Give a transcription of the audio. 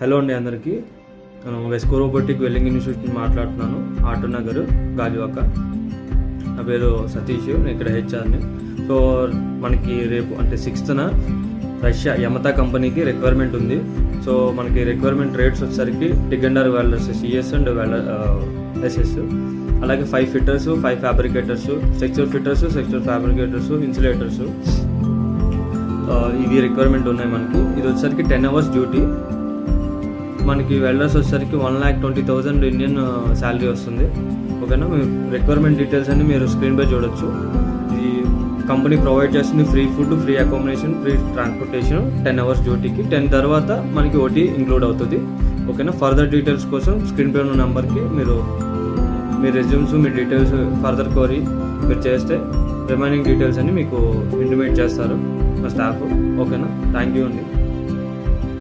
Hello అండి అందరికీ. నేను వెస్కో రోబోటిక్ వెల్డింగ్ ఇన్స్టిట్యూట్ నుంచి మాట్లాడుతున్నాను, ఆటో నగర్, గాజువాక. నా పేరు సతీష్, నేను ఇక్కడ హెచ్ఆర్ని. సో మనకి రేపు అంటే 6th రష్యా యమతా కంపెనీకి రిక్వైర్మెంట్ ఉంది. సో మనకి రిక్వైర్మెంట్ రేట్స్ వచ్చేసరికి టిగెండర్ వెల్డర్స్ సిఎస్ అండ్ ఎస్ఎస్, అలాగే 5 fitters, 5 fabricators, structure fitters, structure fabricators, insulators, ఇవి రిక్వైర్మెంట్ ఉన్నాయి మనకి. ఇది వచ్చేసరికి 10 hours డ్యూటీ. మనకి వెల్డర్స్ వచ్చేసరికి 1,20,000 ఇండియన్ శాలరీ వస్తుంది. ఓకేనా. మీ రిక్వైర్మెంట్ డీటెయిల్స్ అన్ని మీరు స్క్రీన్ పై చూడొచ్చు. ఇది కంపెనీ ప్రొవైడ్ చేస్తుంది free food, free accommodation, free transportation 10 hours డ్యూటీకి. 10 తర్వాత మనకి ఓటీ ఇంక్లూడ్ అవుతుంది. ఓకేనా. ఫర్దర్ డీటెయిల్స్ కోసం స్క్రీన్ పై ఉన్న నెంబర్కి మీరు మీ రెజ్యూమ్స్, మీ డీటెయిల్స్ ఫర్దర్ క్వరీ మీరు చేస్తే రిమైనింగ్ డీటెయిల్స్ అన్ని మీకు ఇంటిమేట్ చేస్తారు మా స్టాఫ్. ఓకేనా. థ్యాంక్ యూ అండి.